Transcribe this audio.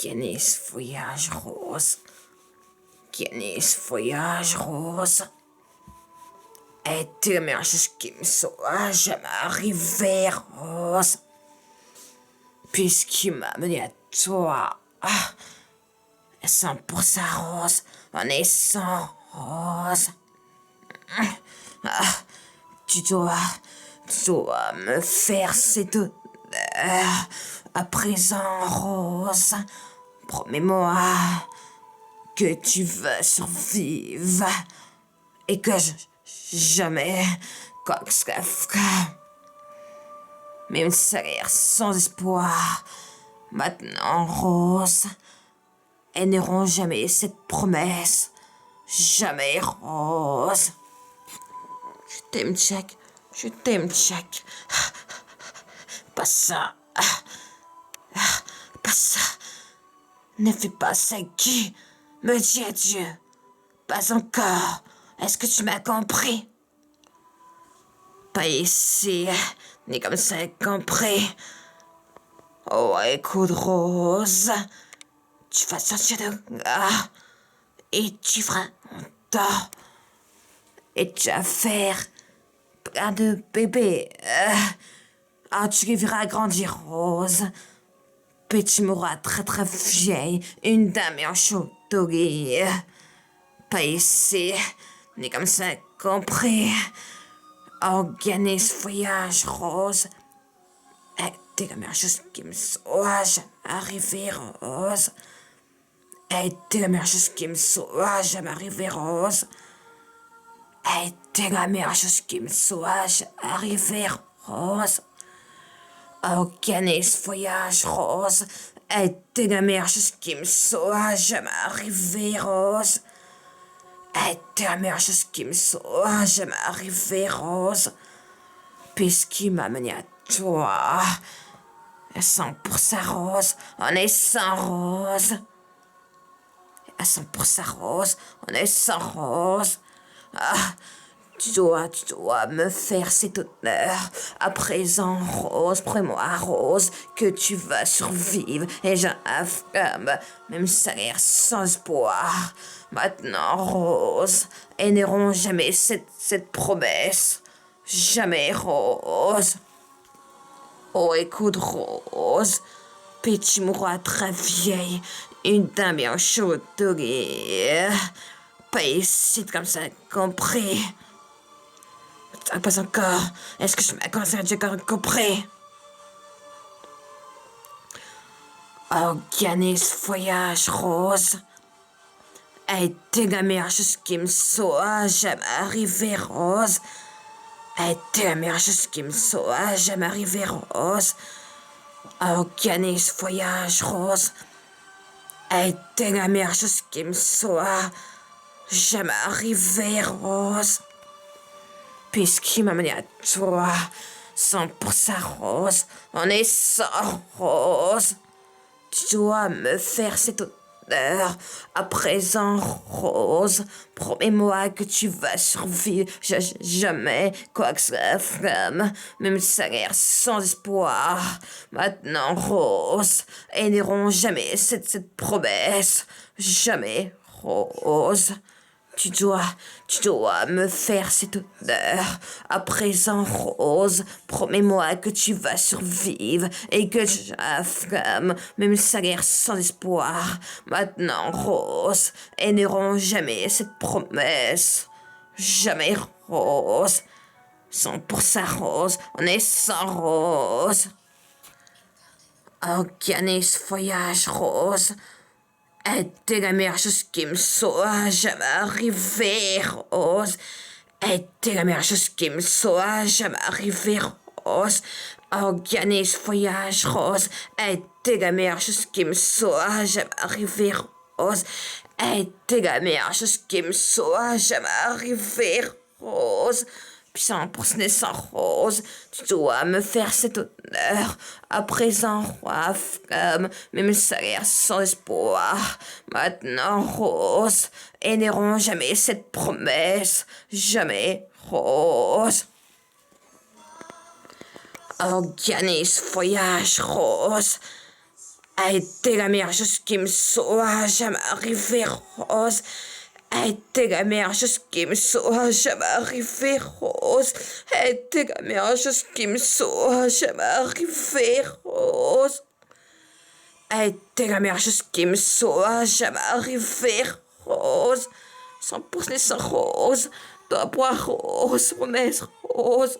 Organise voyage rose. Organise voyage rose. Et tu la meilleure chose qui me soit jamais arrivée, Rose. Puisqu'il m'a amené à toi. 100% Rose. On est 100 Rose. Tu dois me faire cette honneur. À présent, Rose. Promets-moi que tu veux survivre et que jamais quoi que ce soit, même si ça a l'air sans espoir. Maintenant, Rose, elles n'auront jamais cette promesse. Jamais, Rose. Je t'aime, Jack. Je t'aime, Jack. Pas ça. Pas ça. Ne fais pas ça, Guy. Me dis adieu. Pas encore. Est-ce que tu m'as compris? Pas ici. Ni comme ça compris. Oh, écoute, Rose. Tu vas sortir de là. Et tu feras un temps. Et tu vas faire plein de bébés. Tu les verras grandir, Rose. Puis tu mourras très très vieille, une dame en chauderie. Pas ici, ni comme ça compris. Organise voyage, Rose. T'es la meilleure chose qui me soit jamais arrivée, Rose. T'es la meilleure chose qui me soit jamais arrivée, Rose. T'es la meilleure chose qui me soit jamais arrivée, Rose. Organise voyage, Rose. T'es la meilleure chose qui me soit jamais arrivée, Rose. T'es la meilleure chose qui me soit jamais arrivée, Rose. Puisqu'il m'a mené à toi. 100% Rose. On est 100 Rose. À 100% Rose. On est 100 Rose. Tu dois me faire cet honneur. À présent, Rose, prends-moi, Rose, que tu vas survivre. Et j'affirme, même si ça a l'air sans espoir. Maintenant, Rose, elles n'auront jamais cette promesse. Jamais, Rose. Oh, écoute, Rose. Puis tu mourras très vieille. Une dame bien chaude. Pas ici comme ça, compris? Pas encore. Est-ce que je m'ai encore compris? Organise voyage, Rose. T'es la meilleure chose qui me soit jamais arrivée, Rose. T'es la meilleure chose qui me soit jamais arrivée, Rose. Organise voyage, Rose. T'es la meilleure chose qui me soit jamais arrivée, Rose. Puisqu'il m'a mené à toi, 100% Rose, on est 100 Rose. Tu dois me faire cet honneur. À présent, Rose, promets-moi que tu vas survivre jamais, quoi que ce soit, même si ça a l'air sans espoir. Maintenant, Rose, elles n'auront jamais cette promesse. Jamais, Rose. Tu dois me faire cet honneur. À présent, Rose, promets-moi que tu vas survivre et que j'affirme, même si ça a l'air sans espoir. Maintenant, Rose, elles n'auront jamais cette promesse. Jamais, Rose. 100% Rose, on est 100 Rose. Organise voyage, Rose. T'es la meilleure chose qui me soit jamais arrivée, Rose. T'es la meilleure chose qui me soit jamais arrivée, Rose. Organise voyage, Rose. T'es la meilleure chose qui me soit jamais arrivée, Rose. T'es la meilleure chose qui me soit jamais arrivée, Rose. Puissant pour ce naissant, Rose, tu dois me faire cet honneur. À présent, roi flamme, même si ça a l'air sans espoir. Maintenant, Rose, elles n'auront jamais cette promesse. Jamais, Rose. Organise voyage, Rose. a été la meilleure chose qui me soit jamais arrivée, Rose. A été la meilleure chose qui me soit jamais arrivée, Rose. A été la meilleure chose qui me soit jamais arrivée, Rose. A été la meilleure chose qui me soit jamais arrivée, Rose. 100% Rose. Toi, Rose, promesse, Rose.